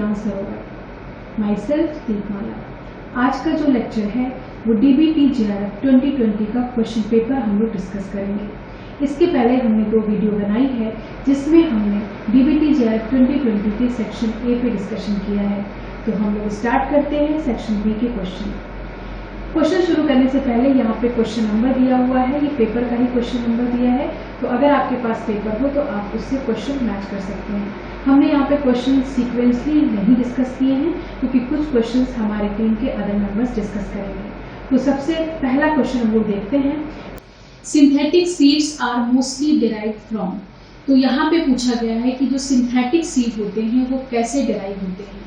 ज्ञान सरोवर। My self दीपमाला। आज का जो लेक्चर है वो DBT JRF 2020 का क्वेश्चन पेपर हम लोग डिस्कस करेंगे। इसके पहले हमने 2 वीडियो बनाई है जिसमें हमने DBT JRF 2020 के सेक्शन A पे डिस्कशन किया है। तो हम लोग स्टार्ट करते हैं सेक्शन B के क्वेश्चन शुरू करने से पहले यहाँ पे क्वेश्चन नंबर दिया हुआ है, ये पेपर का ही क्वेश्चन नंबर दिया है। तो अगर आपके पास पेपर हो तो आप उससे क्वेश्चन मैच कर सकते हैं। हमने यहाँ पे क्वेश्चन सीक्वेंसली नहीं डिस्कस किए हैं क्योंकि कुछ क्वेश्चंस हमारे टीम के अदर मेंबर्स डिस्कस करेंगे। तो सबसे पहला क्वेश्चन हम लोग देखते हैं, synthetic seeds are mostly derived from. तो यहाँ पे पूछा गया है कि जो सिंथेटिक सीड होते हैं वो कैसे डिराइव होते हैं,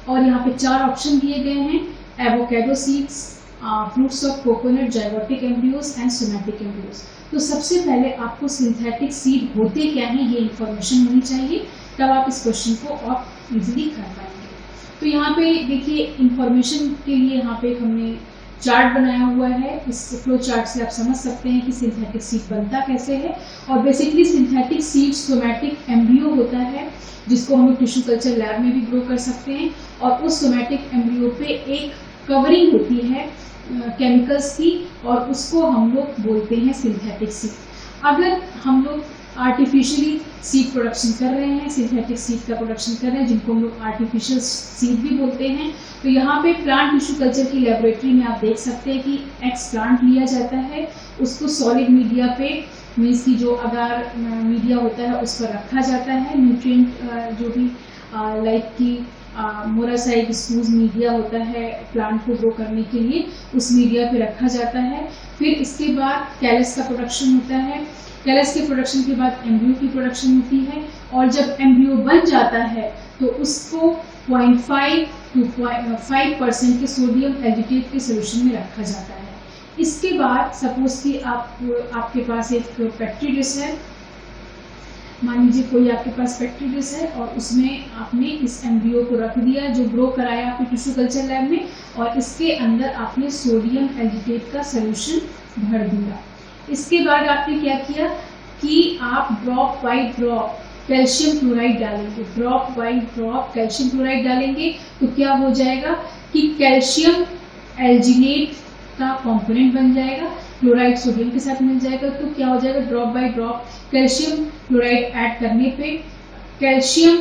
और यहाँ पे 4 ऑप्शन दिए गए हैं, avocado seeds, fruits of coconut, zygotic embryos and somatic embryos. तो सबसे पहले आपको सिंथेटिक सीड होते क्या हैं ये इन्फॉर्मेशन होनी चाहिए, तब आप इस क्वेश्चन को और इजीली कर पाएंगे। तो यहाँ पे देखिए इन्फॉर्मेशन के लिए यहाँ पे हमने चार्ट बनाया हुआ है। इस फ्लो चार्ट से आप समझ सकते हैं कि सिंथेटिक सीड बनता कैसे है। और basically synthetic seed somatic embryo होता है जिसको हम लोग टिश्यू कल्चर लैब में भी ग्रो कर सकते हैं, और उस सोमैटिक एम्ब्रियो पे एक कवरिंग होती है केमिकल्स की, और उसको हम लोग बोलते हैं सिंथेटिक सीड। अगर हम लोग आर्टिफिशियली सीड प्रोडक्शन कर रहे हैं, सिंथेटिक सीड का प्रोडक्शन कर रहे हैं जिनको हम लोग आर्टिफिशियल सीड भी बोलते हैं, तो यहाँ पे प्लांट टिश्यू कल्चर की लेबोरेटरी में आप देख सकते हैं कि एक्स प्लांट लिया जाता है, उसको सॉलिड मीडिया पे मीन्स की जो अगर मीडिया होता है उस पर रखा जाता है, न्यूट्रिएंट जो भी लाइक की मोरासाइक स्पूज मीडिया होता है प्लांट को ग्रो करने के लिए, उस मीडिया पे रखा जाता है। फिर इसके बाद कैलस का प्रोडक्शन होता है, कैलस के प्रोडक्शन के बाद एम्ब्रियो की प्रोडक्शन होती है, और जब एम्ब्रियो बन जाता है तो उसको 0.5 to 5% के सोडियम एजिटेट के सोल्यूशन में रखा जाता है। इसके बाद सपोज कि आपके पास एक पेट्री डिश है, मान लीजिए कोई आपके पास पेट्री डिश है और उसमें आपने इस एम्ब्रियो को रख दिया जो ग्रो कराया आपने टिश्यू कल्चर लैब में, और इसके अंदर आपने सोडियम एजिटेट का सोल्यूशन भर दिया। इसके बाद आपने क्या किया कि आप drop by drop calcium chloride डालेंगे, drop by drop calcium chloride डालेंगे, तो क्या हो जाएगा कि कैल्शियम एल्जिनेट का कंपोनेंट बन जाएगा, क्लोराइड सोडियम के साथ मिल जाएगा। तो क्या हो जाएगा, drop by drop calcium chloride add करने पे कैल्शियम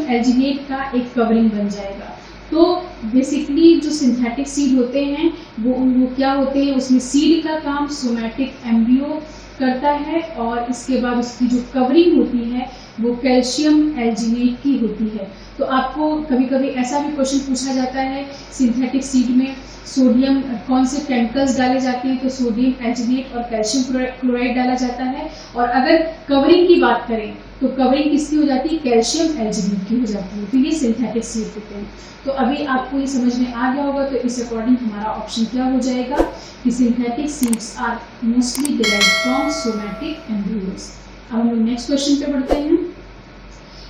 एल्जिनेट का एक कवरिंग बन जाएगा। तो बेसिकली जो सिंथेटिक सीड होते हैं वो क्या होते हैं, उसमें सीड का काम सोमैटिक एम्ब्रियो करता है, और इसके बाद उसकी जो कवरिंग होती है वो कैल्शियम एल्जिनेट की होती है। तो आपको कभी कभी ऐसा भी क्वेश्चन पूछा जाता है, सिंथेटिक सीड में सोडियम कौन से केमिकल्स डाले जाते हैं, तो सोडियम एल्जिनेट और कैल्शियम क्लोराइड डाला जाता है। और अगर कवरिंग की बात करें तो कवरिंग किसकी हो जाती है, कैल्शियम एल्जिनेट की हो जाती है। तो ये सिंथेटिक सीड होते हैं। तो अभी आपको ये समझ में आ गया होगा, तो इस अकॉर्डिंग हमारा ऑप्शन क्या हो जाएगा कि synthetic seeds are mostly derived from somatic embryos. अब हम लोग नेक्स्ट क्वेश्चन पे बढ़ते हैं,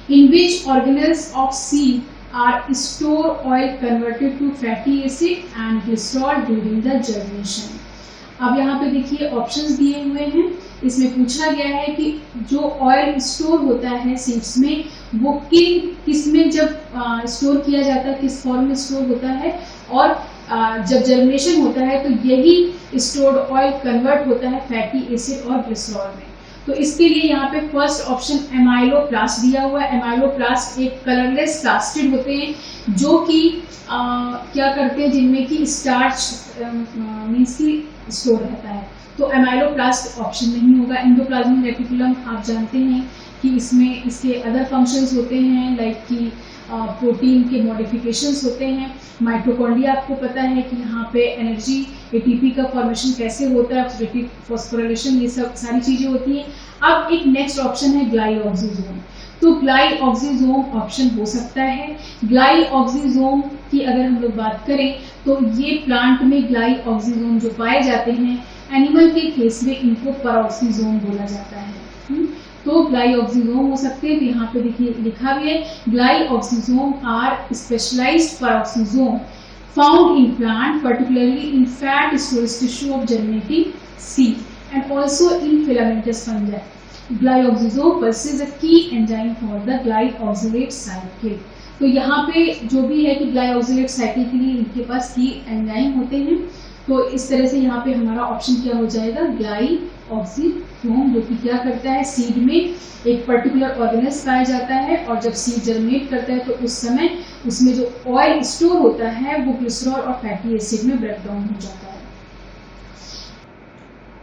in which organelles of seed are store oil converted to fatty acid and glycerol during the germination। अब यहाँ पे देखिए ऑप्शंस दिए हुए हैं, इसमें पूछा गया है कि जो ऑयल स्टोर होता है सीड्स में वो किस में जब स्टोर किया जाता है, किस फॉर्म में स्टोर होता है, और जब जर्मिनेशन होता है तो यही स्टोर्ड ऑयल कन्वर्ट होता है फैटी एसिड और ग्लिसरॉल में। तो इसके लिए यहाँ पे फर्स्ट ऑप्शन एमाइलोप्लास्ट दिया हुआ है। एमाइलोप्लास्ट एक कलरलेस प्लास्टिड होते हैं जो कि क्या करते हैं, जिनमें कि स्टार्च मीन्स की स्टोर रहता है। तो एमाइलोप्लास्ट ऑप्शन नहीं होगा। एंडोप्लाज्मिक रेटिकुलम आप जानते हैं कि इसमें इसके अदर फंक्शंस होते हैं, लाइक कि प्रोटीन के मॉडिफिकेशंस होते हैं। माइटोकॉन्ड्रिया आपको पता है कि यहाँ पे एनर्जी एटीपी का फॉर्मेशन कैसे होता है, ऑक्सीडेटिव फॉस्फोराइलेशन, ये सब सारी चीज़ें होती हैं। अब एक नेक्स्ट ऑप्शन है ग्लाइऑक्सिजोम। तो ग्लाइऑक्सिजोम ऑप्शन हो सकता है। ग्लाइऑक्सिजोम की अगर हम लोग बात करें तो ये प्लांट में ग्लाइऑक्सिजोम जो पाए जाते हैं, एनिमल के केस में इनको पैरोक्सिजोम बोला जाता है। तो ग्लाइऑक्सिजोम हो सकते हैं। तो यहाँ पे देखिए लिखा भी है, glyoxysome are specialised peroxisome found in plant particularly in fat storage tissue of germinating seed and also in filamentous fungi. Glyoxysomes is a key enzyme for the glyoxylate cycle. तो यहाँ पे जो भी है कि ग्लाइऑक्सिलेट साइकिल के लिए इनके पास की एंजाइम होते हैं। तो इस तरह से यहाँ पे हमारा ऑप्शन क्या हो जाएगा, ग्लाइऑक्सीजोम, जो कि क्या करता है, सीड में एक पर्टिकुलर ऑर्गेनेल्स पाया जाता है और जब सीड जर्मिनेट करता है तो उस समय उसमें जो ऑयल स्टोर होता है वो ग्लिसरॉल और फैटी एसिड में ब्रेक डाउन हो जाता है।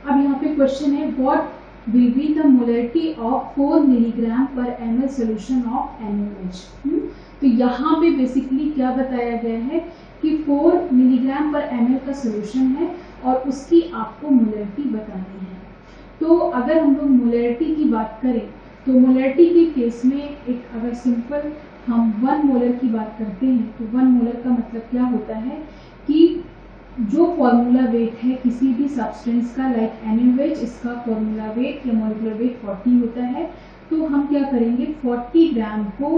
अब यहाँ पे क्वेश्चन है, what will be the molarity of 4 milligram per ml solution of NaOH। तो यहाँ पे बेसिकली क्या बताया गया है कि 4 मिलीग्राम पर ml का सोल्यूशन है और उसकी आपको मोलैरिटी बतानी है। तो अगर हम लोग मोलैरिटी की बात करें तो मोलैरिटी के केस में एक अगर सिंपल हम 1 मोलर की बात करते हैं तो 1 मोलर का मतलब क्या होता है कि जो फॉर्मूला वेट है किसी भी सब्सटेंस का, लाइक NaOH, इसका फॉर्मूला वेट या मॉलिक्यूलर वेट 40 होता है। तो हम क्या करेंगे, 40 ग्राम को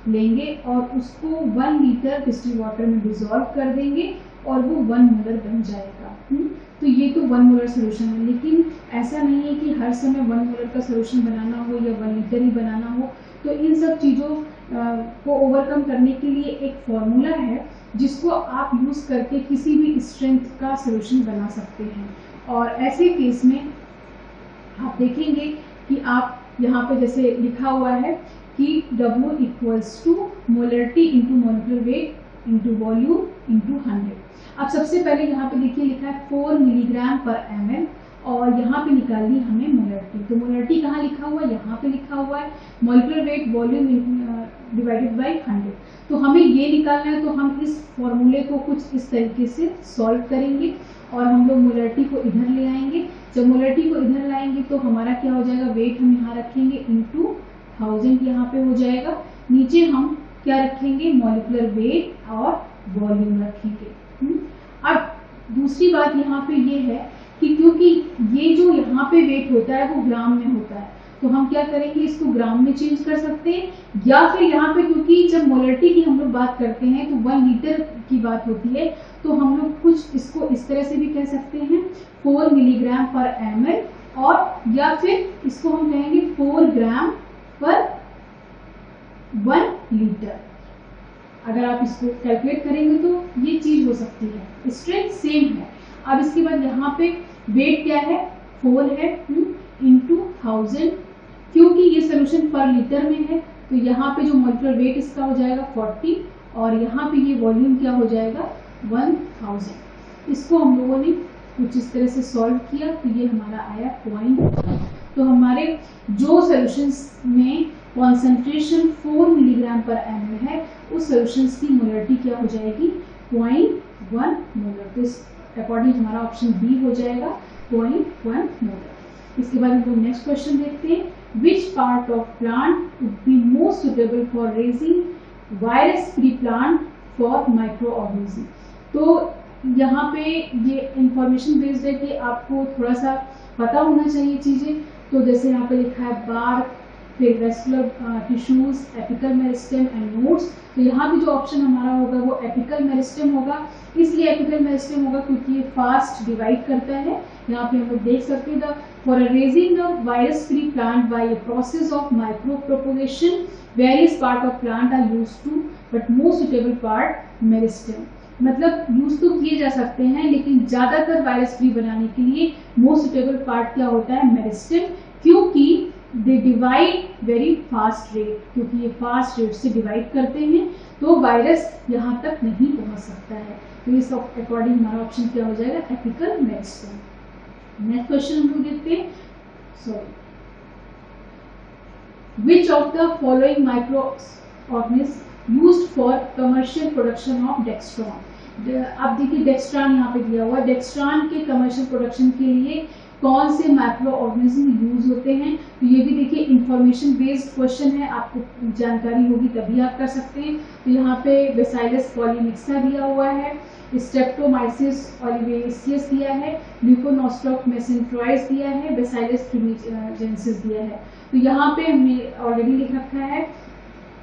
लेंगे और उसको 1 लीटर डिस्टिल वाटर में डिसॉल्व कर देंगे और वो 1 मोलर बन जाएगा। तो ये तो 1 मोलर सोल्यूशन है, लेकिन ऐसा नहीं है कि हर समय 1 मोलर का सोल्यूशन बनाना हो या 1 लीटर ही बनाना हो। तो इन सब चीज़ों को ओवरकम करने के लिए एक फॉर्मूला है जिसको आप यूज़ करके किसी भी स्ट्रेंथ का सोल्यूशन बना सकते हैं। और ऐसे केस में आप देखेंगे कि आप यहाँ पे जैसे लिखा हुआ है कि W equals to molarity into molecular weight into volume into 100। अब सबसे पहले यहाँ पे देखिए लिखा है 4 मिलीग्राम पर ml और यहाँ पे निकालनी हमें मोलरिटी। तो मोलरिटी कहाँ लिखा हुआ है, यहाँ पे लिखा हुआ है molecular weight volume divided by 100। तो हमें ये निकालना है, तो हम इस फॉर्मूले को कुछ इस तरीके से सॉल्व करेंगे और हम लोग मोलरिटी को इधर ले आएंगे। जब मोलरिटी को इधर लाएंगे तो हमारा क्या हो जाएगा, वेट हम यहाँ रखेंगे इंटू 1000 यहाँ पे हो जाएगा। नीचे हम क्या रखेंगे, मॉलिक्यूलर वेट और वॉल्यूम रखेंगे। अब दूसरी बात यहाँ पे ये है कि क्योंकि ये जो यहाँ पे वेट होता है वो ग्राम में होता है, तो हम क्या करेंगे, इसको ग्राम में चेंज कर सकते हैं या फिर यहाँ पे क्योंकि जब मोलरिटी की हम लोग बात करते हैं तो 1 लीटर की बात होती है, तो हम लोग कुछ इसको इस तरह से भी कह सकते हैं 4 मिलीग्राम पर ml, और या फिर इसको हम कहेंगे 4 ग्राम पर 1 लीटर। अगर आप इसको कैलकुलेट करेंगे तो ये चीज हो सकती है, स्ट्रेंथ सेम है। अब इसके बाद यहाँ पे वेट क्या है, 4 है इंटू 1000, क्योंकि ये सोल्यूशन पर लीटर में है तो यहाँ पे जो मॉलिक्यूलर वेट इसका हो जाएगा 40 और यहाँ पे ये वॉल्यूम क्या हो जाएगा 1000। इसको हम लोगों ने कुछ इस तरह से सॉल्व किया तो ये हमारा आया 0.1। तो हमारे जो सॉल्यूशंस में कॉन्सेंट्रेशन 4 मिलीग्राम पर ml है उस सॉल्यूशंस की मोलरिटी क्या हो जाएगी 0.1 मोलर। तो इस अकॉर्डिंग हमारा ऑप्शन बी हो जाएगा 0.1 मोलर। इसके बाद हम लोग नेक्स्ट क्वेश्चन देखते हैं, which part of plant would be most suitable for raising virus free plant for micro organism. तो यहाँ पे ये इंफॉर्मेशन बेस्ड है कि आपको थोड़ा सा पता होना चाहिए चीज़ें। तो जैसे यहाँ पे लिखा है बार्क, फिर vascular tissues, apical meristem end nodes. तो यहाँ पे जो ऑप्शन हमारा होगा वो एपिकल मेरिस्टेम होगा। इसलिए एपिकल मेरिस्टेम होगा क्योंकि ये फास्ट डिवाइड करता है। यहाँ पे हम लोग देख सकते हैं for raising the virus free plant by a process of micro propagation various part of plant are used to but most suitable part meristem. मतलब यूज तो किए जा सकते हैं लेकिन ज्यादातर वायरस फ्री बनाने के लिए मोस्ट सुटेबल पार्ट क्या होता है मेरिस्टेम, क्योंकि they divide very fast rate, क्योंकि ये फास्ट रेट से डिवाइड करते हैं तो वायरस यहाँ तक नहीं पहुँच सकता है। तो इस अकॉर्डिंग हमारा ऑप्शन क्या हो जाएगा एपिकल मेरिस्टेम। नेक्स्ट क्वेश्चन हम लोग देखते हैं, sorry, which of the following micro organism used for commercial production of dextran. अब देखिए डेक्स्ट्रॉन यहाँ पे दिया हुआ है, डेक्स्ट्रॉन के कमर्शियल प्रोडक्शन के लिए कौन से माइक्रो ऑर्गेनिज्म यूज होते हैं। तो ये भी देखिए इंफॉर्मेशन बेस्ड क्वेश्चन है, आपको जानकारी होगी तभी आप कर सकते हैं। तो यहाँ पे बेसाइलस पॉलीमिक्सा दिया हुआ है, स्ट्रेप्टोमाइसिस ओलिवेसियस दिया है, ल्यूकोनोस्टॉक मेसेंट्रॉइड्स दिया है, बेसाइलस ट्रिमेजेंसिस दिया है। तो यहाँ पे हमने ऑलरेडी लिख रखा है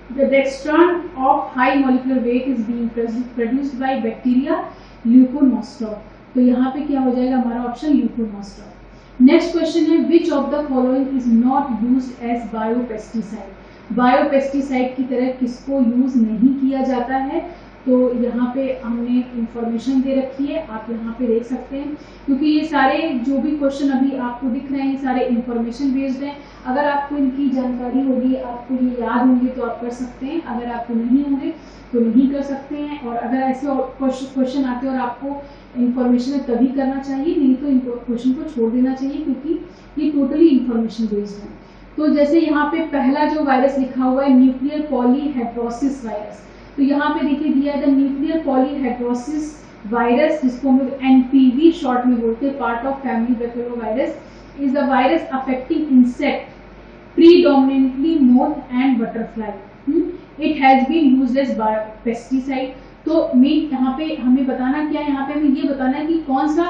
the dextran of high molecular weight is being produced by bacteria ल्यूकोनोस्टॉक। तो यहाँ पे क्या हो जाएगा हमारा ऑप्शन ल्यूकोनोस्टॉक। नेक्स्ट क्वेश्चन है which of the following is not used as biopesticide. Biopesticide की तरह किसको यूज नहीं किया जाता है, तो यहाँ पे हमने इंफॉर्मेशन दे रखी है, आप यहाँ पे देख सकते हैं, क्योंकि ये सारे जो भी क्वेश्चन अभी आपको दिख रहे हैं सारे इंफॉर्मेशन बेस्ड हैं। अगर आपको इनकी जानकारी होगी, आपको ये याद होंगे तो आप कर सकते हैं, अगर आपको नहीं होंगे तो नहीं कर सकते हैं। और अगर ऐसे क्वेश्चन आते हैं और आपको इंफॉर्मेशन है तभी करना चाहिए, नहीं तो क्वेश्चन को छोड़ देना चाहिए, क्योंकि ये टोटली इंफॉर्मेशन बेस्ड है। तो जैसे यहाँ पे पहला जो वायरस लिखा हुआ है न्यूक्लियर पॉलीहेड्रोसिस वायरस, तो यहाँ पे देखिए दिया है द न्यूक्लियर पॉलीहेड्रोसिस वायरस, जिसको हम लोग एनपीवी शॉर्ट में बोलते हैं, part of family bacteriovirus, is the virus affecting insect predominantly moth and butterfly. It has been used as pesticide. तो मेन यहाँ पे हमें बताना क्या है, यहाँ पे हमें ये बताना है कि कौन सा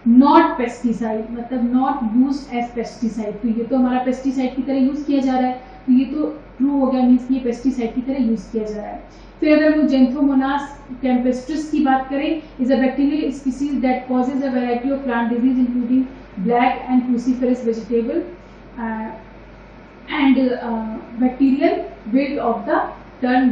नॉट पेस्टिसाइड, मतलब नॉट यूज्ड एज पेस्टिसाइड। तो ये तो हमारा पेस्टिसाइड की तरह यूज किया जा रहा है, तो ये तो ट्रू हो गया, मीन्स ये पेस्टिसाइड की तरह यूज किया जा रहा है। फिर अगर हम जेंथोमोनास कैम्पेस्ट्रिस की बात करें, is a bacterial species that causes a variety of plant disease including black and cruciferous vegetable and bacterial wilt of the turn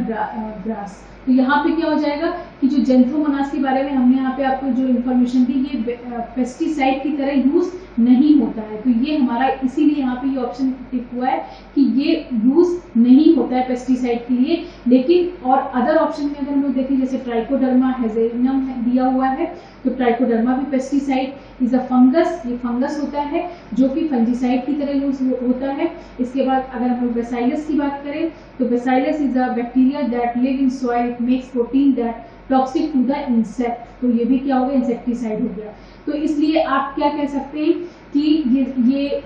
grass. तो यहाँ पे क्या हो जाएगा कि जो जेंथोमोनास के बारे में हमने यहाँ पे आपको जो इन्फॉर्मेशन दी, ये पेस्टिसाइड की तरह यूज नहीं होता है, तो ये हमारा इसीलिए यहाँ पे ये ऑप्शन टिक हुआ है कि ये यूज नहीं होता है पेस्टिसाइड के लिए। लेकिन और अदर ऑप्शन में अगर हम लोग देखें, जैसे ट्राइकोडर्मा हेजेरियम दिया हुआ है, तो ट्राइकोडर्मा भी पेस्टिसाइड इज अ फंगस, ये फंगस होता है जो कि फंजीसाइड की तरह यूज होता है। इसके बाद अगर हम लोग बेसाइलस की बात करें, तो bacillus is a bacteria that live in soil, it makes protein that toxic to the insect, तो ये भी क्या हो गया, इंसेक्टिसाइड हो गया। तो इसलिए आप क्या कह सकते हैं कि ये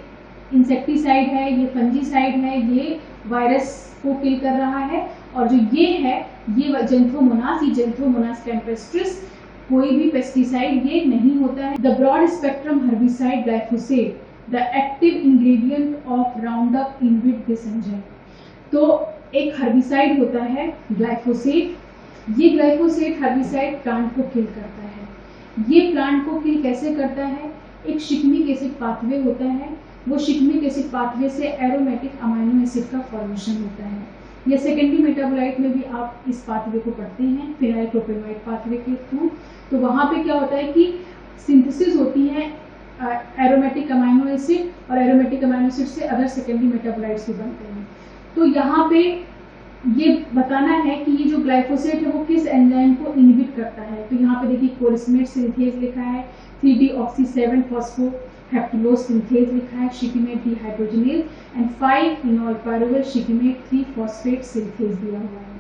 इंसेक्टिसाइड है, ये फंजीसाइड है, ये वायरस को किल कर रहा है, और जो ये है ये जेंथोमोनास कैम्पेस्ट्रिस कोई भी पेस्टिसाइड ये नहीं होता है। The broad spectrum herbicide glyphosate, the active ingredient of Roundup inhibit this enzyme. तो एक हर्बिसाइड होता है ग्लाइफोसेट, ये ग्लाइफोसेट हर्बिसाइड प्लांट को किल करता है। ये प्लांट को किल कैसे करता है, एक शिकमिक एसिड पाथवे होता है, वो शिकमिक एसिड पाथवे से एरोमेटिक अमाइनो एसिड का फॉर्मेशन होता है। या सेकेंडरी मेटाबोलाइट में भी आप इस पाथवे को पढ़ते हैं, फिनाइल प्रोपेनोइड पाथवे के थ्रू। तो वहाँ पे क्या होता है कि सिंथेसिस होती है एरोमेटिक अमाइनो एसिड, और एरोमेटिक अमाइनो एसिड से अदर सेकेंडरी मेटाबोलाइट्स भी बनते हैं। तो यहाँ पे ये बताना है कि ये जो ग्लाइफोसेट है वो किस एंजाइम को इनहिबिट करता है। तो यहाँ पे देखिए कोलिस्मेट सिंथेज लिखा है, 3-deoxy-7 फॉस्फोहेप्टुलोज सिंथेज लिखा है, shikimate dehydrogenase and 5-enol पायरुवेल shikimate 3-फॉस्फेट synthase दिया हुआ है।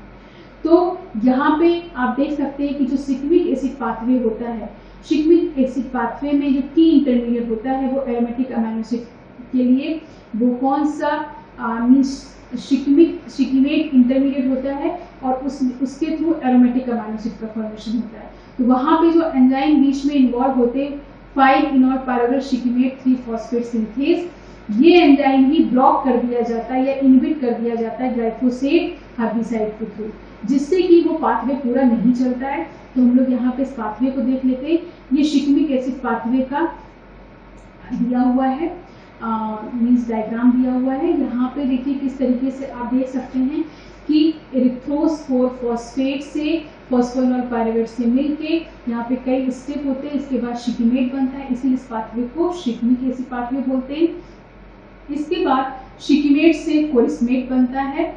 तो यहाँ पे आप देख सकते हैं कि जो शिकमिक एसिड पाथवे होता है, शिकमिक एसिड पाथवे में जो की इंटरमीडिएट होता है वो एरोमेटिक अमाइनो एसिड के लिए वो कौन सा मींस शिकीमेट इंटरमीडिएट होता है, और उसके थ्रू एरोमेटिक अमाइनो एसिड का फॉर्मेशन होता है। तो वहाँ पे जो एंजाइम बीच में इन्वॉल्व होते 5-enol पायरुवेल शिकीमेट 3-फॉस्फेट सिंथेज, ये एंजाइम ही ब्लॉक कर दिया जाता है या इनहिबिट कर दिया जाता है ग्लाइफोसेट हर्बिसाइड के थ्रू, जिससे कि वो पाथवे पूरा नहीं चलता है। तो हम लोग यहाँ पे इस पाथवे को देख लेते हैं, ये शिकमिक एसिड पाथवे का दिया हुआ है, मीन्स डायग्राम दिया हुआ है। यहाँ पे देखिए किस तरीके से आप देख सकते हैं कि एरिथ्रोस 4-फॉस्फेट से फॉस्फोइनॉल पायरुवेट से मिलके यहाँ पे कई स्टेप होते हैं, इसके बाद शिकीमेट बनता है, इसीलिए इस पाथवे को शिकमिक एसिड पाथवे बोलते हैं। इसके बाद शिकीमेट से कोलिस्मेट बनता है।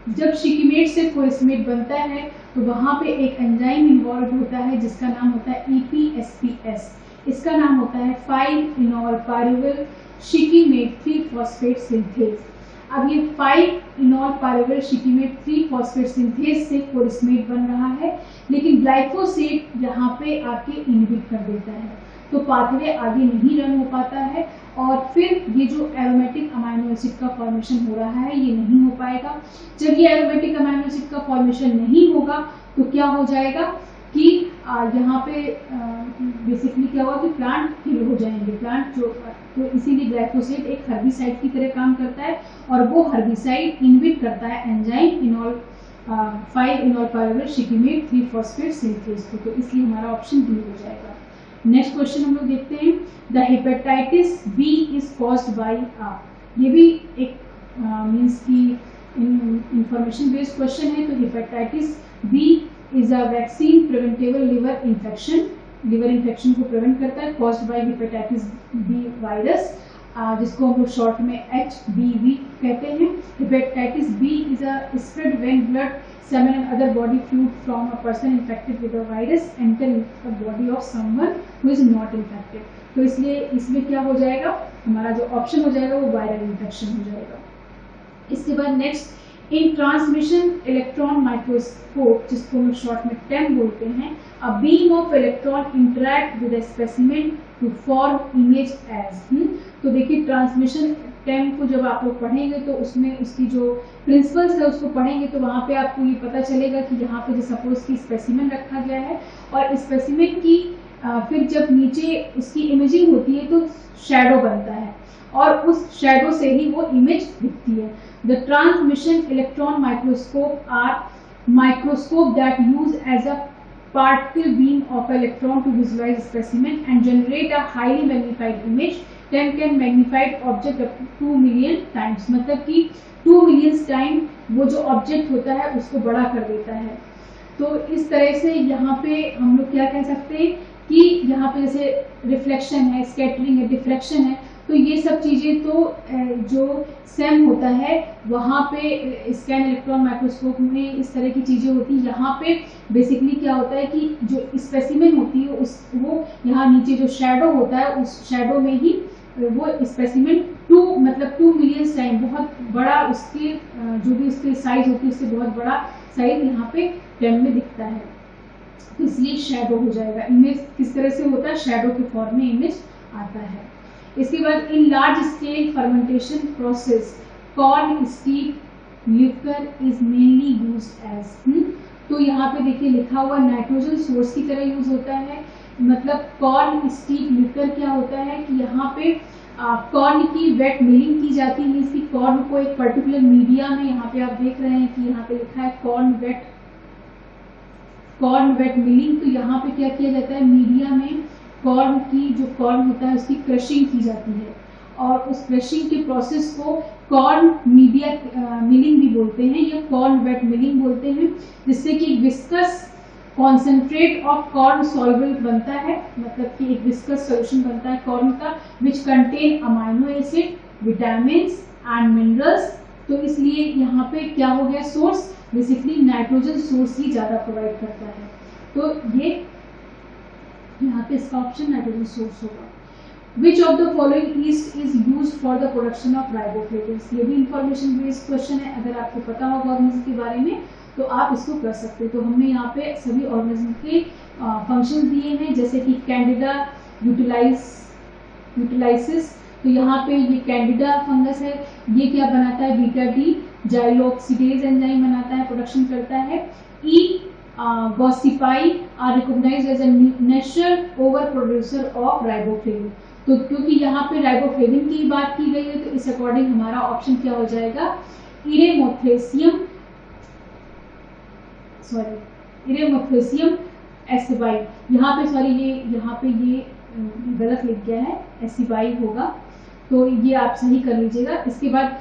जब शिकीमेट से कोलिस्मेट बनता है तो वहाँ पे एक एंजाइम इन्वॉल्व होता है जिसका नाम होता है EPSPS, इसका नाम होता है 5-enol पायरुवेल शिकीमेट 3-फॉस्फेट सिंथेज। अब ये 5-enol पायरुवेल शिकीमेट 3-फॉस्फेट सिंथेज से कोलिस्मेट बन रहा है, लेकिन ग्लाइफोसेट यहाँ पे आके इनहिबिट कर देता है, तो पाथवे आगे नहीं रन हो पाता है, और फिर ये जो एरोमेटिक अमाइनो एसिड का फॉर्मेशन हो रहा है ये नहीं हो पाएगा। जब ये एरोमेटिक अमाइनो एसिड का फॉर्मेशन नहीं होगा तो क्या हो जाएगा कि यहाँ पे बेसिकली क्या होगा कि प्लांट किल हो जाएंगे, प्लांट जो, तो इसीलिए ग्लाइफोसेट एक हर्बिसाइड की तरह काम करता है, और वो हर्बिसाइड इनहिबिट करता है एंजाइम 5-enol पायरुवेल शिकीमेट 3-फॉस्फेट सिंथेज को, तो इसलिए हमारा ऑप्शन डी हो जाएगा। नेक्स्ट क्वेश्चन हम लोग देखते हैं, the hepatitis B is caused by ये भी एक मीन्स की इंफॉर्मेशन बेस्ड क्वेश्चन है। तो hepatitis B is a vaccine preventable liver infection को प्रिवेंट करता है, caused by hepatitis B virus, जिसको हम लोग शॉर्ट में HBV कहते हैं। Hepatitis B is a spread when blood, semen and other body fluid from a person infected with a virus enter the body of someone who is not infected। तो इसलिए इसमें क्या हो जाएगा, हमारा जो ऑप्शन हो जाएगा वो वायरल इन्फेक्शन हो जाएगा। इसके बाद next, in transmission electron microscope, जिसको हम शॉर्ट में TEM बोलते हैं, a beam of electron interact with specimen to form image as. तो देखिए ट्रांसमिशन TEM को जब आप लोग पढ़ेंगे तो उसमें उसकी जो प्रिंसिपल्स है उसको पढ़ेंगे तो वहाँ पे आपको ये पता चलेगा कि यहाँ पे जो सपोज की स्पेसिमेन रखा गया है और स्पेसिमेन की फिर जब नीचे उसकी इमेजिंग होती है तो शैडो बनता है और उस शैडो से ही वो इमेज दिखती है। The transmission electron microscope are microscope that use as a particle beam of electron to visualize specimen and generate a highly magnified image। TEM can magnified object up to 2 million times, मतलब कि 2 million time वो जो object होता है उसको बड़ा कर देता है। तो इस तरह से यहाँ पे हम लोग क्या कह सकते हैं कि यहाँ पे जैसे रिफ्लेक्शन है, स्कैटरिंग है, डिफ्रैक्शन है, तो ये सब चीजें तो जो सेम होता है वहाँ पे स्कैन इलेक्ट्रॉन माइक्रोस्कोप में इस तरह की चीजें होती हैं। यहाँ पे बेसिकली क्या होता है कि जो स्पेसिमेन होती है वो यहाँ नीचे जो शैडो होता है उस शैडो में ही वो स्पेसिमेन 2 मिलियन टाइम बहुत बड़ा उसके जो भी उसकी साइज होती है उससे बहुत बड़ा साइज यहाँ पे TEM में दिखता है, तो इसलिए शैडो हो जाएगा। इमेज किस तरह से होता है, शैडो के फॉर्म में इमेज आता है। इसके बाद in large scale fermentation process corn steep liquor is mainly used as. तो यहाँ पे देखिए लिखा हुआ नाइट्रोजन सोर्स की तरह यूज होता है। मतलब कॉर्न स्टीक लिकर क्या होता है कि यहाँ पे कॉर्न की वेट मिलिंग की जाती है। इसकी कॉर्न को एक पर्टिकुलर मीडिया में, यहाँ पे आप देख रहे हैं कि यहाँ पे लिखा है कॉर्न वेट मिलिंग। तो यहाँ पे क्या किया जाता है, मीडिया में कॉर्न की जो कॉर्न होता है उसकी क्रशिंग की जाती है और उस क्रशिंग के प्रोसेस को कॉर्न मीडिया मिलिंग भी बोलते हैं या कॉर्न वेट मिलिंग बोलते हैं, जिससे कि viscous concentrate of corn soluble बनता है। मतलब कि एक विस्कस सॉल्यूशन बनता है कॉर्न का which contain amino acid, vitamin and minerals. तो इसलिए यहाँ पे क्या हो गया, सोर्स बेसिकली नाइट्रोजन सोर्स ही ज्यादा प्रोवाइड करता है। तो ये यहाँ पे इसका ऑप्शन नाइट्रोजन सोर्स होगा। Which of the following yeast is used for the production of riboflavins? ये भी इंफॉर्मेशन बेस्ड क्वेश्चन है। अगर आपको पता होगा ऑर्गेनिज्म के बारे में तो आप इसको कर सकते हो। तो हमने यहाँ पे सभी ऑर्गेनिज्म के फंक्शन दिए हैं, जैसे कि कैंडिडा यूटिलाइसिस। तो यहाँ पे ये कैंडिडा फंगस है, ये क्या बनाता है, बीटा-D जाइलोऑक्सीडेज एंजाइम बनाता है, प्रोडक्शन करता है। Gossypii are recognised as a natural over producer of riboflavin. तो क्योंकि यहाँ पे राइबोफ्लेविन की बात की गई है तो इस अकॉर्डिंग हमारा ऑप्शन क्या हो जाएगा, इरेमोथेसियम एसिबाई। यहाँ पे ये गलत लिख गया है, एसिबाई होगा, तो ये आप सही कर लीजिएगा। इसके बाद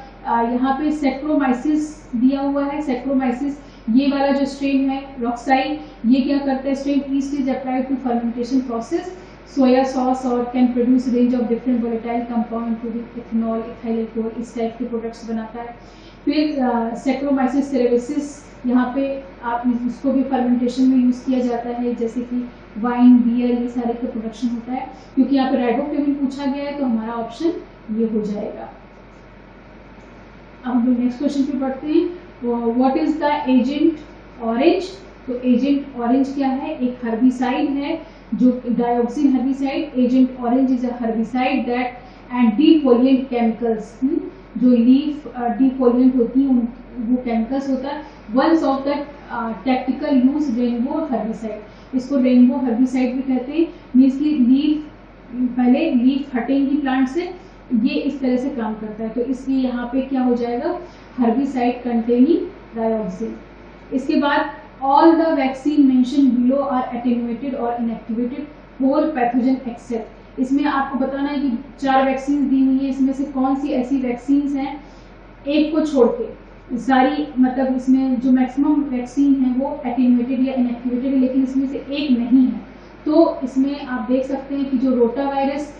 यहाँ पे सेक्रोमाइसिस दिया हुआ है। सेक्रोमाइसिस ये वाला जो स्ट्रेन है रॉक्साई, ये क्या करता है, strain yeast is applied to fermentation process soya sauce और can produce range of different volatile compound including ethanol, ethyl alcohol, इस टाइप के प्रोडक्ट्स बनाता है। फिर सेक्रोमाइसिस सेरेविसिस, यहाँ पे आप इसको भी फर्मेंटेशन में यूज किया जाता है, जैसे कि वाइन, बियर, ये सारे का प्रोडक्शन होता है। क्योंकि यहाँ पे राइबोफ्लेविन पूछा गया है तो हमारा ऑप्शन ये हो जाएगा। अब हम लोग नेक्स्ट क्वेश्चन पे पढ़ते हैं। What is the agent orange? तो एजेंट ऑरेंज क्या है, एक हर्बिसाइड है जो dioxin herbicide. Agent orange is a herbicide that and defoliant chemicals, जो लीफ डिफोलिएंट होती है वो केमिकल्स होता है। Ones of the tactical use rainbow herbicide, इसको रेनबो हर्बिसाइड भी कहते हैं। मीन्स की पहले लीफ हटेंगी प्लांट से, ये इस तरह से काम करता है। तो इसलिए यहाँ पे क्या हो जाएगा, हर्बिसाइड कंटेनिंग डायोक्सिन। इसके बाद all the vaccine mention below are attenuated और इनएक्टिवेटेड। Whole pathogen except. इसमें आपको बताना है कि 4 वैक्सीन दी हुई है, इसमें से कौन सी ऐसी वैक्सीन हैं, एक को छोड़ के सारी, मतलब इसमें जो मैक्सिमम वैक्सीन है वो एटेन्यूएटेड या इनएक्टिवेटेड है, लेकिन इसमें से एक नहीं है। तो इसमें आप देख सकते हैं कि जो रोटा वायरस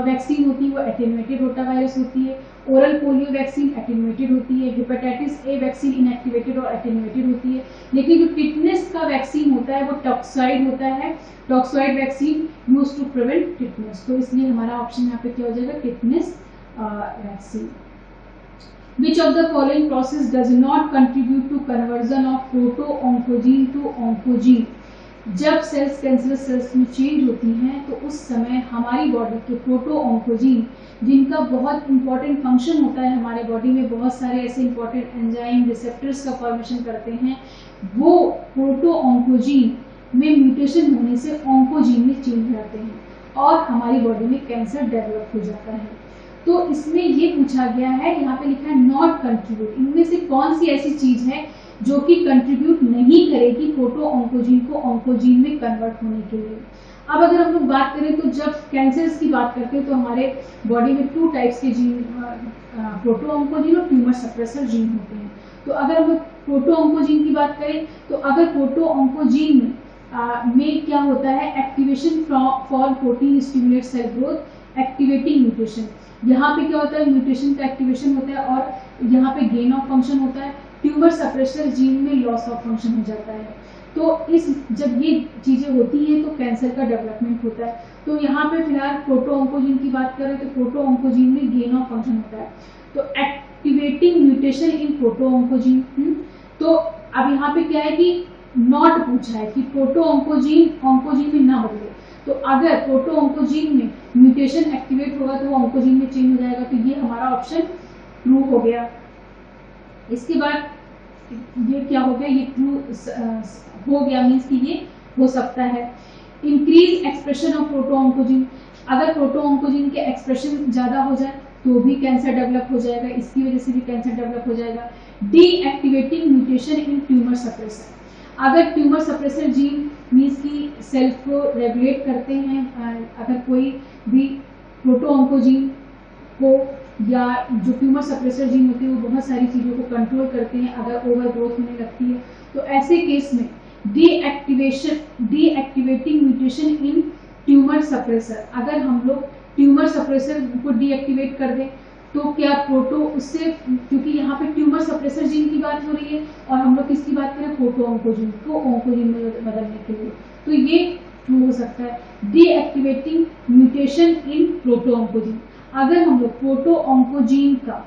वैक्सीन होती है वो एटेन्यूएटेड रोटा वायरस होती है, ओरल पोलियो वैक्सीन एटेन्यूएटेड होती है, हेपेटाइटिस ए वैक्सीन इनएक्टिवेटेड और एटेन्यूएटेड होती है। लेकिन जो टिटनेस का वैक्सीन होता है वो टॉक्साइड होता है, toxoid vaccine used to prevent tetanus. तो इसलिए हमारा ऑप्शन यहाँ पे क्या हो जाएगा, tetanus vaccine. Which of the following process does not contribute to conversion of proto-oncogene to oncogene? जब सेल्स कैंसरस सेल्स में चेंज होती हैं तो उस समय हमारी बॉडी के प्रोटो ऑन्कोजीन, जिनका बहुत इंपॉर्टेंट फंक्शन होता है हमारे बॉडी में, बहुत सारे ऐसे इंपॉर्टेंट एंजाइम रिसेप्टर्स का फॉर्मेशन करते हैं, वो प्रोटो ऑन्कोजीन में म्यूटेशन होने से ऑन्कोजीन में चेंज हो जाते हैं और हमारी बॉडी में कैंसर डेवलप हो जाता है। तो इसमें ये पूछा गया है, यहाँ पे लिखा है नॉट कंट्रीब्यूट, इनमें से कौन सी ऐसी चीज है जो कि कंट्रीब्यूट नहीं करेगी प्रोटो ऑन्कोजीन को ऑन्कोजीन में कन्वर्ट होने के लिए। अब अगर हम लोग बात करें तो जब कैंसर्स की बात करते हैं तो हमारे बॉडी में 2 टाइप्स के जीन, प्रोटो ऑन्कोजीन और ट्यूमर सप्रेसर जीन होते हैं। तो अगर हम प्रोटो ऑन्कोजीन की बात करें तो अगर प्रोटो ऑन्कोजीन में क्या होता है, activation for protein stimulate cell growth, activating mutation, यहाँ पे क्या होता है, म्यूटेशन का एक्टिवेशन होता है और यहाँ पे गेन ऑफ फंक्शन होता है, ट्यूमर सप्रेसर जीन में लॉस ऑफ फंक्शन हो जाता है। तो इस जब ये चीजें होती हैं तो कैंसर का डेवलपमेंट होता है। तो यहाँ पे फिलहाल प्रोटो ऑन्कोजीन की बात करें तो प्रोटो ऑन्कोजीन में गेन ऑफ फंक्शन होता है, तो activating mutation in proto oncogene. तो अब यहाँ पे क्या है कि नॉट पूछा है कि प्रोटो ऑन्कोजीन ऑन्कोजीन में ना बदले, तो अगर प्रोटो ऑन्कोजीन में म्यूटेशन एक्टिवेट होगा तो वो ऑन्कोजीन में चेंज हो जाएगा, तो ये हमारा ऑप्शन ट्रू हो गया। इसके बाद ये क्या हो गया, ये ट्रू हो गया, मीन्स कि ये हो सकता है। Increase expression of proto oncogene, अगर प्रोटो ऑन्कोजीन के एक्सप्रेशन ज्यादा हो जाए तो भी कैंसर डेवलप हो जाएगा, इसकी वजह से भी कैंसर डेवलप हो जाएगा। Deactivating mutation in tumour suppressor, अगर ट्यूमर सप्रेसर जीन मीन्स की सेल्फ को रेगुलेट करते हैं, अगर कोई भी प्रोटो ऑन्कोजीन को या जो ट्यूमर सप्रेसर जीन होती है वो बहुत सारी चीज़ों को कंट्रोल करते हैं, अगर ओवर ग्रोथ होने लगती है तो ऐसे केस में deactivating mutation in tumour suppressor, अगर हम लोग ट्यूमर सप्रेसर को डीएक्टिवेट कर दें तो क्या प्रोटो उससे, क्योंकि यहाँ पे ट्यूमर सप्रेसर जीन की बात हो रही है और हम लोग किसकी बात करें, प्रोटो ऑन्कोजीन को ऑन्कोजीन में बदलने के लिए, तो ये ट्रू हो सकता है। Deactivating mutation in proto oncogene, अगर हम लोग प्रोटो ऑन्कोजीन का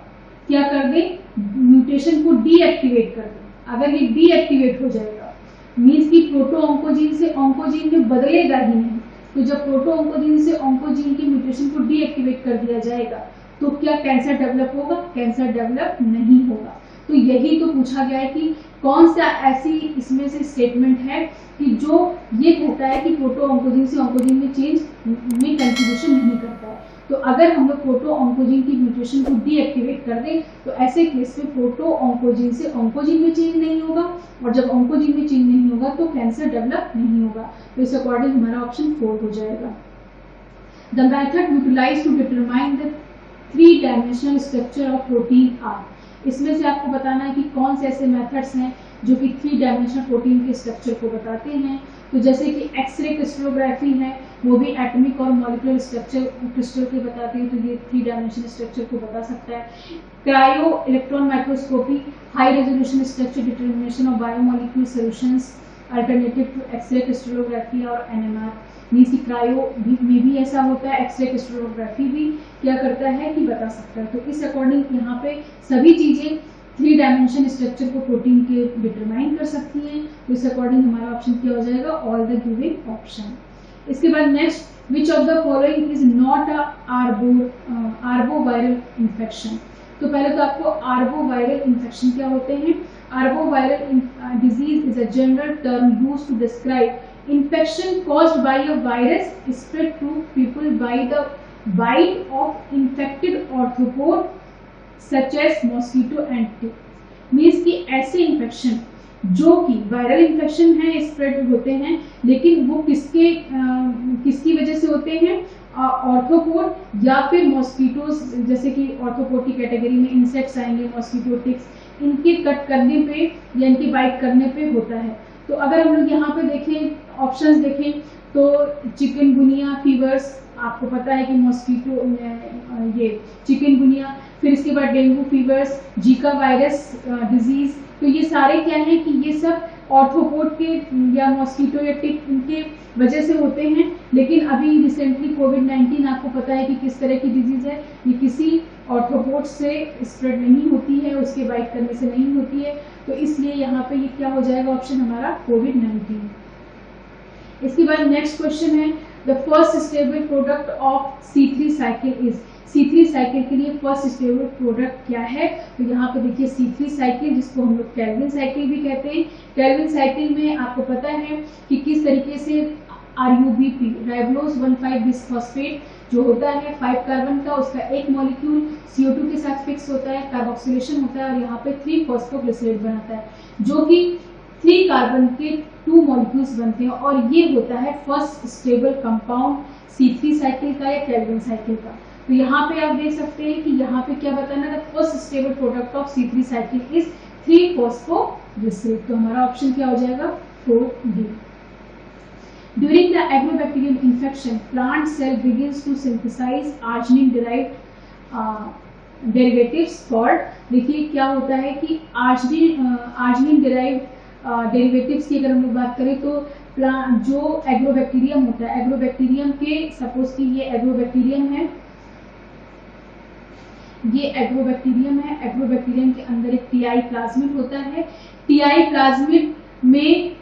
क्या कर दें, म्यूटेशन को डीएक्टिवेट कर दें, अगर ये डीएक्टिवेट हो जाएगा मीन्स कि प्रोटो ऑन्कोजीन से ऑन्कोजीन में बदलेगा ही नहीं, तो जब प्रोटो ऑन्कोजीन से ऑन्कोजीन के म्यूटेशन को डीएक्टिवेट कर दिया जाएगा तो क्या कैंसर डेवलप होगा, कैंसर डेवलप नहीं होगा। तो यही तो पूछा गया है कि कौन सा ऐसी इसमें से स्टेटमेंट है कि जो ये कहता है कि प्रोटो ऑन्कोजीन से ऑन्कोजीन में चेंज में कंट्रीब्यूशन नहीं करता है। तो अगर हम लोग प्रोटो ऑन्कोजीन की म्यूटेशन को डीएक्टिवेट कर दें तो ऐसे केस में प्रोटो ऑन्कोजीन से ऑन्कोजीन में चेंज नहीं होगा, और जब ऑन्कोजीन में चेंज नहीं होगा तो कैंसर डेवलप नहीं होगा। तो इस अकॉर्डिंग हमारा ऑप्शन 4 हो जाएगा। The method utilize to determine the 3 dimensional structure of protein are, इसमें से आपको बताना है कि कौन से ऐसे मेथड्स हैं जो कि 3 डायमेंशनल प्रोटीन के स्ट्रक्चर को बताते हैं। तो जैसे कि एक्सरे क्रिस्टलोग्राफी है, वो भी एटॉमिक और मॉलिक्यूलर स्ट्रक्चर क्रिस्टल के बताती है, तो ये 3 डायमेंशनल स्ट्रक्चर को बता सकता है। Cryo electron microscopy, high resolution structure determination of biomolecule solutions alternative to X ray crystallography और एनएमआर, मीन्स की क्रायो में भी ऐसा होता है, एक्सरे क्रिस्टलोग्राफी भी क्या करता है कि बता सकता है। तो इस अकॉर्डिंग यहाँ पे सभी चीजें 3 डायमेंशन स्ट्रक्चर को प्रोटीन के डिटरमाइन कर सकती हैं। तो इस अकॉर्डिंग हमारा ऑप्शन क्या हो जाएगा, ऑल द गिविंग ऑप्शन। इसके बाद next, which of the following is not a arboviral infection. तो पहले तो आपको आर्बोवायरल इन्फेक्शन क्या होते हैं। Arboviral disease is a general term used to describe infection caused by a virus spread to people by the bite of infected arthropod such as mosquito and tick, means कि ऐसे infection जो कि viral infection है, spread होते हैं, लेकिन वो किसकी वजह से होते हैं, ऑर्थोपोड या फिर मॉस्किटोज, जैसे कि ऑर्थोपोड की कैटेगरी में इंसेक्ट्स आएंगे, मॉस्किटो, टिक्स, इनके कट करने पे या इनके बाइट करने पे होता है। तो अगर हम लोग यहाँ पे देखें, ऑप्शंस देखें, तो चिकनगुनिया फीवर्स, आपको पता है कि मॉस्किटो, ये चिकनगुनिया, फिर इसके बाद dengue fevers, Zika virus disease, तो ये सारे क्या हैं कि ये सब ऑर्थोपोड के या मॉस्किटो या टिक इनके वजह से होते हैं। लेकिन अभी रिसेंटली कोविड-19 आपको पता है कि किस तरह की डिजीज है, ये किसी ऑर्थोपोड से स्प्रेड नहीं होती है, उसके बाइट करने से नहीं होती है, तो इसलिए यहाँ पे ये क्या हो जाएगा ऑप्शन हमारा कोविड-19। इसके बाद नेक्स्ट क्वेश्चन है, the first stable product of C3 cycle is. C3 cycle के लिए फर्स्ट स्टेबल प्रोडक्ट क्या है, तो यहाँ पे देखिए C3 साइकिल, जिसको हम लोग केल्विन साइकिल भी कहते हैं। केल्विन साइकिल में आपको पता है कि किस तरीके से RUBP, राइबोलोज 1,5 बिसफॉस्फेट जो होता है 5 कार्बन का, उसका एक मॉलिक्यूल CO2 के साथ फिक्स होता है, कार्बोक्सिलेशन होता है और यहाँ पे 3 फॉस्फोग्लिसराइड बनाता है, जो कि 3 कार्बन के 2 मॉलिक्यूल्स बनते हैं, और ये होता है first stable compound C3 cycle का या केल्विन साइकिल का। तो यहाँ पे आप देख सकते हैं कि यहाँ पे क्या बताना है, first stable product of C3 cycle is 3 phosphoglyceride. तो हमारा ऑप्शन क्या हो जाएगा 4D। During the agrobacterial infection, plant cell begins to synthesize arginine derived derivatives called, देखिए क्या होता है कि arginine derived डेरिवेटिव्स की अगर हम लोग बात करें तो जो एग्रोबैक्टीरियम होता है, एग्रोबैक्टीरियम के, सपोज कि ये एग्रोबैक्टीरियम है, ये एग्रोबैक्टीरियम है, एग्रोबैक्टीरियम के अंदर एक TI प्लाज्मिड होता है, TI प्लाज्मिड में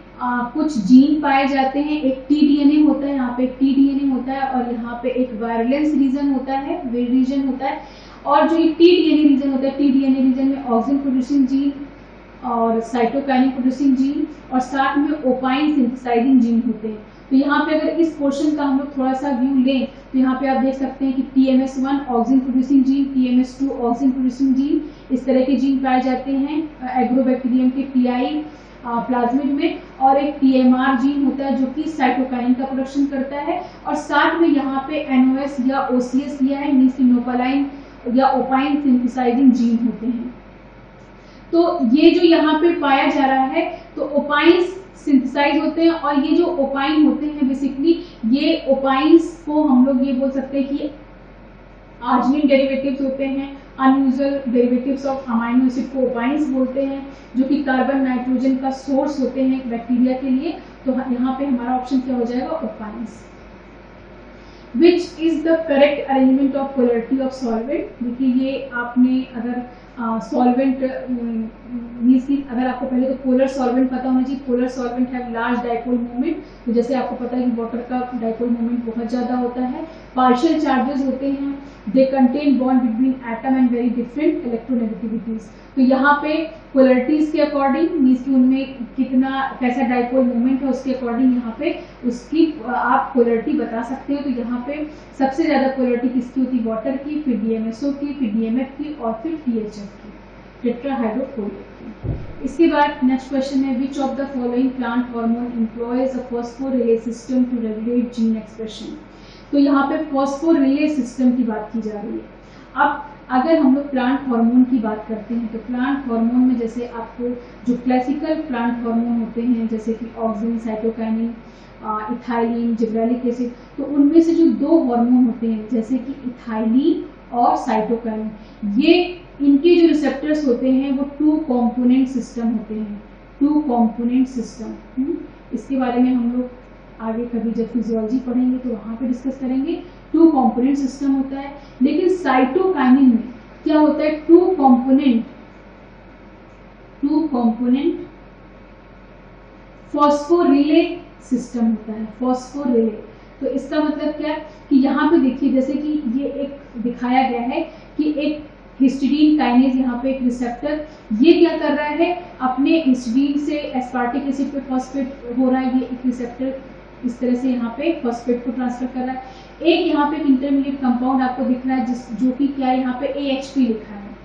कुछ जीन पाए जाते हैं, एक tDNA होता है, यहाँ पे एक tDNA होता है और यहाँ पे एक वायरलेंस रीजन होता है, रीजन होता है, और जो ये tDNA रीजन होता है, tDNA रीजन में ऑक्सिन प्रोड्यूसिंग जीन और साइटोकाइनिन प्रोड्यूसिंग जीन और साथ में ओपाइन सिंथेसाइजिंग जीन होते हैं। तो यहाँ पे अगर इस पोर्शन का हम लोग थोड़ा सा व्यू लें तो यहाँ पे आप देख सकते हैं कि TMS1 auxin producing gene, TMS2 auxin producing gene, इस तरह के जीन पाए जाते हैं एग्रोबैक्टीरियम के TI प्लाज्मिड में, और एक TMR जीन होता है जो कि साइटोकाइनिन का प्रोडक्शन करता है, और साथ में यहाँ पे NOS या OCS दिया है, मींस नोपालाइन या ओपाइन सिंथेसाइजिंग जीन होते हैं। तो ये जो यहाँ पे पाया जा रहा है, तो ओपाइन सिंथेसाइज होते हैं, और ये जो ओपाइन होते हैं बेसिकली ये ओपाइंस को हम लोग ये बोल सकते हैं कि आर्जिनिन डेरिवेटिव्स होते हैं, unusual derivatives of amino acid को ओपाइंस बोलते हैं, जो कि कार्बन नाइट्रोजन का सोर्स होते हैं बैक्टीरिया के लिए। तो यहाँ पे हमारा ऑप्शन क्या हो जाएगा ओपाइंस। Which is the correct arrangement of polarity of solvent. देखिए ये आपने अगर सॉल्वेंट मींस की अगर आपको पहले तो पोलर सॉल्वेंट पता होना चाहिए, polar solvent have large dipole moment, तो जैसे आपको पता है कि वाटर का डाइपोल मोमेंट बहुत ज्यादा होता है, पार्शियल चार्जेस होते हैं, they contain bond between atom and very different electronegativities. तो यहाँ पे पोलरिटीज के अकॉर्डिंग मींस की उनमें कितना कैसा डाइपोल मोमेंट है उसके अकॉर्डिंग यहाँ पे उसकी आप पोलरिटी बता सकते हो। तो यहाँ पे सबसे ज्यादा पोलरिटी किसकी होती है, वाटर की, फिर DMSO की, फिर DMF की और फिर THF की, टेट्राहाइड्रोफोलेट की। इसके बाद नेक्स्ट क्वेश्चन है, which of the following plant hormone employs a phosphorelay system to regulate gene expression. तो यहाँ पे फॉस्फोरिले सिस्टम की बात की जा रही है। अब अगर हम लोग प्लांट हार्मोन की बात करते हैं तो प्लांट हार्मोन में जैसे आपको जो क्लासिकल प्लांट हार्मोन होते हैं जैसे कि auxin, cytokinin, ethylene, gibberellic acid, तो उनमें से जो 2 हार्मोन होते हैं जैसे कि इथाइलिन और साइटोकाइनिन, ये इनके जो रिसेप्टर्स होते हैं वो 2 कॉम्पोनेंट सिस्टम होते हैं, 2 कॉम्पोनेंट सिस्टम। इसके बारे में हम लोग आगे कभी जब फिजियोलॉजी पढ़ेंगे तो वहां पे डिस्कस करेंगे। 2 कॉम्पोनेंट सिस्टम होता है, लेकिन साइटोकाइनिन में क्या होता है, 2 कॉम्पोनेंट फॉस्फोरिले सिस्टम होता है, फॉस्फोरिले। तो इसका मतलब क्या है कि यहाँ पे देखिए जैसे कि ये एक दिखाया गया है कि एक हिस्टिडीन काइनेज, यहाँ पे एक रिसेप्टर, ये क्या कर रहा है, अपने हिस्टिडीन से एस्पार्टिक एसिड पे फॉस्फेट हो रहा है, ये एक रिसेप्टर इस तरह से यहाँ पे फॉस्फेट को ट्रांसफर कर रहा है। एक यहाँ पे एक इंटरमीडिएट कंपाउंड आपको दिख रहा है जो कि क्या है, यहाँ पे AHP लिखा है,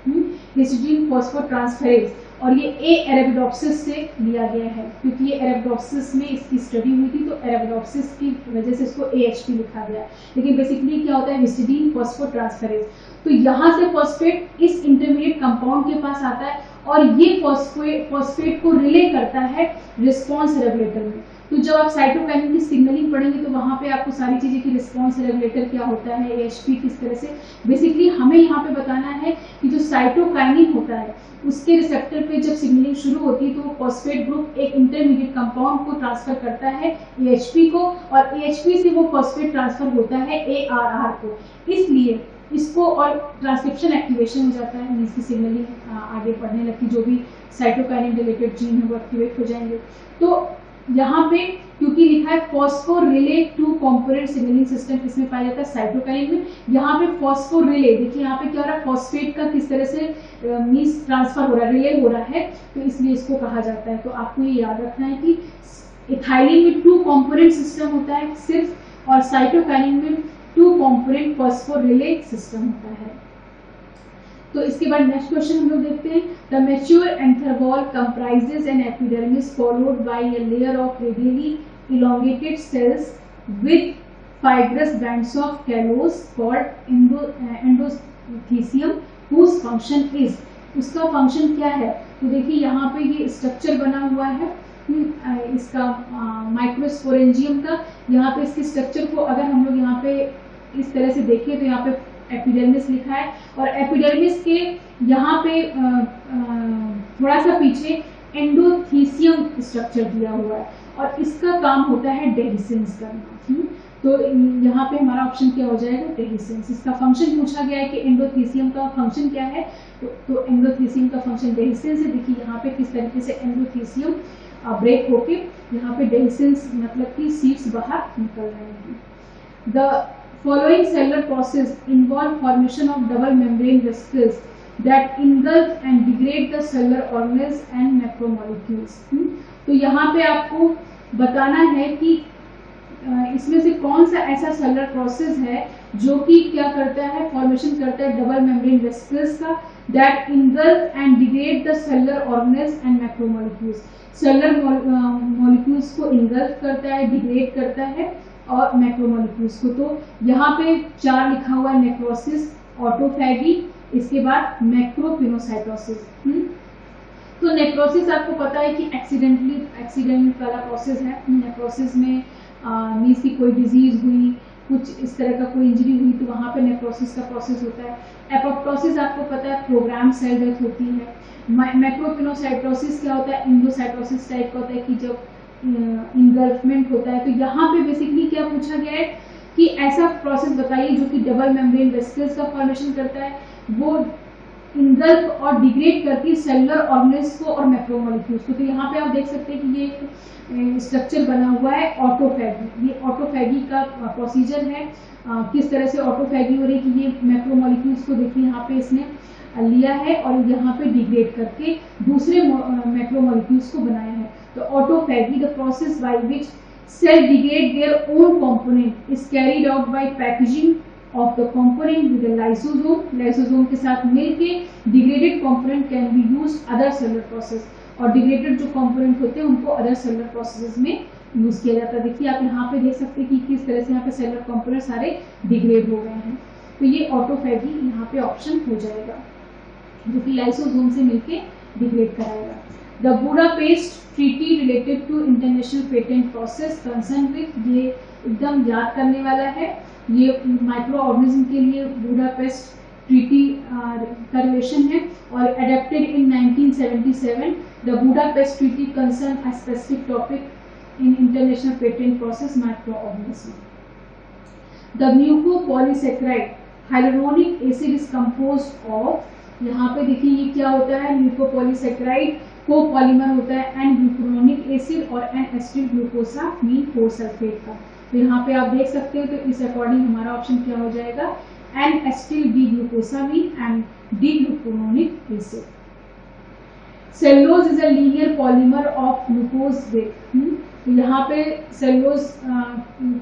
हिस्टिडीन फॉस्फोट्रांसफेरेज, और ये ए अरेबिडोप्सिस से लिया गया है, क्योंकि ये अरेबिडोप्सिस में इसकी स्टडी हुई थी, तो अरेबिडोप्सिस की वजह से इसको AHP लिखा गया। लेकिन बेसिकली क्या होता है, हिस्टिडीन फॉस्फोट्रांसफेरेज। तो यहाँ से फॉस्फेट इस इंटरमीडिएट कंपाउंड के पास आता है और ये फॉस्फेट को रिले करता है रिस्पॉन्स रेगुलेटर में। तो जब आप साइटोकाइनिन की सिग्नलिंग पढ़ेंगे तो वहां पे आपको सारी चीजें कि रिस्पॉन्स रेगुलेटर क्या होता है, AHP किस तरह से, बेसिकली हमें यहाँ पे बताना है कि जो साइटोकाइनिन होता है उसके रिसेप्टर पे जब सिग्नलिंग शुरू होती है तो वो फॉस्फेट ग्रुप एक इंटरमीडिएट कंपाउंड को ट्रांसफर करता है AHP को, और AHP से वो फॉस्फेट ट्रांसफर होता है ARR को। इसलिए इसको और ट्रांसक्रिप्शन एक्टिवेशन हो जाता है, इसकी सिग्नलिंग आगे बढ़ने लगती, जो भी साइटोकाइनिन रिलेटेड जीन है वो एक्टिवेट हो जाएंगे। तो यहाँ पे क्योंकि लिखा है फॉस्फोरिले टू कॉम्पोनेंट सिग्नलिंग सिस्टम किसमें पाया जाता है, साइटोकाइनिन में। यहाँ पे फॉस्फोरिले देखिए यहाँ पे क्या हो रहा है, फॉस्फेट का किस तरह से मींस ट्रांसफर हो रहा है, रिले हो रहा है, तो इसलिए इसको कहा जाता है। तो आपको ये याद रखना है कि इथाइलिन में 2 कॉम्पोनेंट सिस्टम होता है सिर्फ, और साइटोकाइनिन में 2 कॉम्पोनेंट फॉस्फोरिले सिस्टम होता है। तो इसके बाद नेक्स्ट क्वेश्चन हम लोग देखते हैं। The mature anther wall comprises an epidermis followed by a layer of radially elongated cells with fibrous bands of callus called endothecium whose function is, उसका फंक्शन क्या है। तो देखिए यहाँ पे ये स्ट्रक्चर बना हुआ है इसका माइक्रोस्पोरेंजियम का। यहाँ पे इसके स्ट्रक्चर को अगर हम लोग यहाँ पे इस तरह से देखें तो यहाँ पे एपिडर्मिस लिखा है, और एपिडर्मिस के यहाँ पे थोड़ा सा पीछे एंडोथीसियम स्ट्रक्चर दिया हुआ है, और इसका काम होता है डेहिसेंस करना। तो यहाँ पे हमारा ऑप्शन क्या हो जाएगा, डेहिसेंस। इसका फंक्शन पूछा गया है कि एंडोथीसियम का फंक्शन क्या है, तो एंडोथीसियम का फंक्शन डेहिसेंस है। देखिए यहाँ पे किस तरीके से एंडोथीसियम ब्रेक होके यहाँ पे डेहिसेंस मतलब कि सीड्स बाहर निकल रहे हैं। The following cellular process involve formation of double membrane vesicles that engulf and degrade the cellular organelles and macromolecules। तो यहाँ पे आपको बताना है कि इसमें से कौन सा ऐसा सेलुलर प्रोसेस है जो कि क्या करता है, फॉर्मेशन करता है डबल मेम्ब्रेन वेसिकल्स का, that engulf and degrade the cellular organelles and macromolecules. Cellular molecules को इंगल्फ करता है, डिग्रेड करता है, और मैक्रोमोलेक्यूल्स को। तो यहाँ पे 4 लिखा हुआ है, नेक्रोसिस, ऑटोफैगी, इसके बाद मैक्रोपिनोसाइटोसिस। तो नेक्रोसिस आपको पता है कि एक्सीडेंट वाला प्रोसेस है। नेक्रोसिस में मीन्स की कोई डिजीज हुई, कुछ इस तरह का कोई इंजरी हुई, तो वहाँ पे नेक्रोसिस का प्रोसेस होता है। एपोप्टोसिस आपको पता है प्रोग्राम सेल डेथ होती है। मैक्रोपिनोसाइटोसिस क्या होता है, इंडोसाइटोसिस टाइप का होता है कि जब इंगल्फमेंट होता है। तो यहाँ पे बेसिकली क्या पूछा गया है कि ऐसा प्रोसेस बताइए जो कि डबल मेम्ब्रेन वेसिकल्स का फॉर्मेशन करता है, वो इंगल्फ और डिग्रेड करके सेलुलर ऑर्गेनेल्स को और मैक्रोमोलेक्यूल्स को। तो यहाँ पे आप देख सकते हैं कि ये एक स्ट्रक्चर बना हुआ है ऑटोफैगी। ये ऑटोफैगी का प्रोसीजर है। किस तरह से ऑटोफैगी हो रही है कि ये मैक्रोमोलेक्यूल्स को देखिए यहाँ पे इसने लिया है और यहाँ पे डिग्रेड करके दूसरे मैक्रोमोलेक्यूल्स को बनाया है। तो autophagy the process by which cell degrade their own component is carried out by packaging of the component with lysosome. Lysosome के साथ मिलके degraded component can be used other cellular process, और डिग्रेडेड जो component होते हैं उनको other cellular processes में use किया जाता है। देखिए आप यहाँ पे देख सकते हैं कि किस तरह से यहाँ पे सेलुलर कंपोनेंट सारे डिग्रेड हो गए हैं। तो ये ऑटोफैगी यहाँ पे ऑप्शन हो जाएगा, जो कि लाइसोसोम से मिलके डिग्रेड कराएगा। The Budapest treaty related to international patent process concern with, ये एकदम याद करने वाला है। ये माइक्रो ऑर्गेनिज्म के लिए बुडापेस्ट ट्रीटी का रिलेशन है, और adapted in 1977। The Budapest treaty concern a specific topic in international patent process micro organism. The mucopolysaccharide hyaluronic acid is composed of, यहाँ पे देखिए ये क्या होता है, म्यूकोपॉलीसेकेराइड कोपॉलीमर होता है एन ग्लूकुरोनिक एसिड और एन एसिटिल ग्लूकोसा मीन 4 सल्फेट का। तो यहाँ पे आप देख सकते हो, तो इस अकॉर्डिंग हमारा ऑप्शन क्या हो जाएगा, N acetyl D glucosamine and D glucuronic acid. Cellulose is a linear polymer of glucose with, तो यहाँ पे सेलुलोज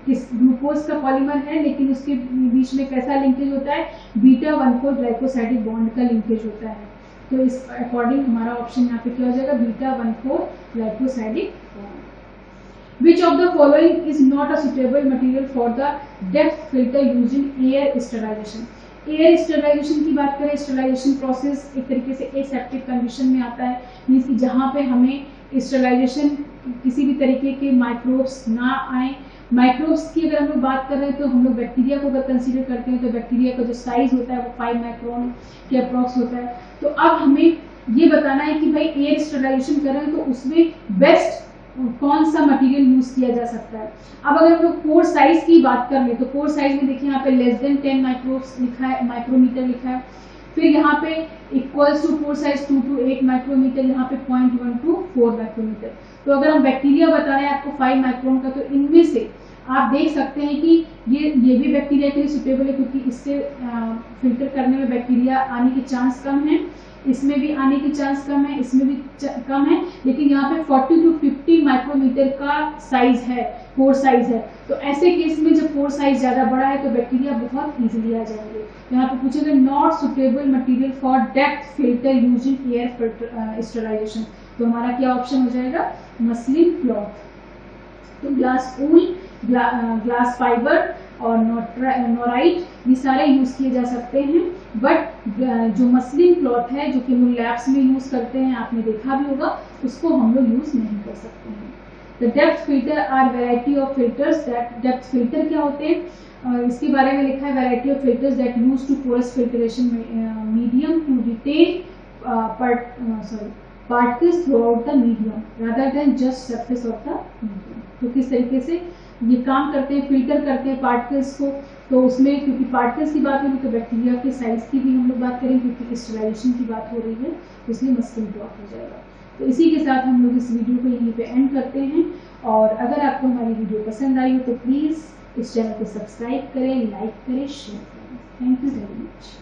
ग्लूकोज का पॉलीमर है, लेकिन उसके बीच में कैसा लिंकेज होता है, बीटा 1,4 ग्लाइकोसाइडिक बॉन्ड का लिंकेज होता है। तो इस अकॉर्डिंग हमारा ऑप्शन यहाँ पे क्या हो जाएगा, beta 1,4 glycosidic bond. Which of the following is not a suitable material for the depth filter used in air sterilization? Air sterilization की बात करें, स्टरलाइजेशन प्रोसेस एक तरीके से एसेप्टिक कंडीशन में आता है, मीन्स कि जहाँ पे हमें स्टरलाइजेशन किसी भी तरीके के माइक्रोब्स ना आए। माइक्रोब्स की अगर हम लोग बात कर रहे हैं तो हम लोग बैक्टीरिया को अगर कंसीडर करते हैं तो बैक्टीरिया का जो साइज होता है वो 5 माइक्रोन के अप्रॉक्स होता है। तो अब हमें ये बताना है कि भाई एयर स्टरलाइजेशन कर रहे हैं तो उसमें बेस्ट कौन सा मटेरियल यूज किया जा सकता है। अब अगर हम लोग पोर साइज की बात कर ले तो पोर साइज में देखिए यहाँ पे लेस देन 10 माइक्रोस लिखा है, माइक्रोमीटर लिखा है। फिर यहाँ पे equals to pore size 2 to 8 micrometer, यहाँ पे 0.1 to 4 माइक्रोमीटर। तो अगर हम बैक्टीरिया बता रहे हैं आपको 5 माइक्रोन का, तो इनमें से आप देख सकते हैं कि ये भी बैक्टीरिया के लिए सुटेबल है, क्योंकि इससे फिल्टर करने में बैक्टीरिया आने के चांस कम है, इसमें भी आने की चांस कम है, इसमें भी कम है। लेकिन यहाँ पे 40 to 50 माइक्रोमीटर का साइज है, पोर साइज है। तो ऐसे केस में जब पोर साइज ज्यादा बड़ा है तो बैक्टीरिया बहुत इजीली आ जाएंगे। यहाँ पे पूछेगा not suitable material for depth filter using air filter sterilization. तो हमारा क्या ऑप्शन हो जाएगा, मसलिन क्लॉथ। तो ग्लास वूल, ग्लास फाइबर और नोराइट ये सारे यूज किए जा सकते हैं। बट जो मसलिन क्लॉथ है जो कि हम लैब्स में यूज करते हैं, आपने देखा भी होगा, उसको हम लोग यूज नहीं कर सकते हैं। The depth filter are variety of filters that, depth filter क्या होते हैं इसके बारे में लिखा है, variety of filters that use to porous filtration medium to retain particles throughout the medium rather than just surface of the medium। तो किस तरीके से ये काम करते हैं, फिल्टर करते हैं पार्टिकल्स को। तो उसमें क्योंकि पार्टिकल्स की बात होगी तो बैक्टीरिया के साइज की भी हम लोग बात करें, क्योंकि स्टरलाइजेशन की बात हो रही है, इसलिए मस्लिन क्लॉथ हो जाएगा। तो इसी के साथ हम लोग इस वीडियो को यहीं पे एंड करते हैं। और अगर आपको हमारी वीडियो पसंद आई हो तो प्लीज़ इस चैनल को सब्सक्राइब करें, लाइक करें, शेयर करें। Thank you very much.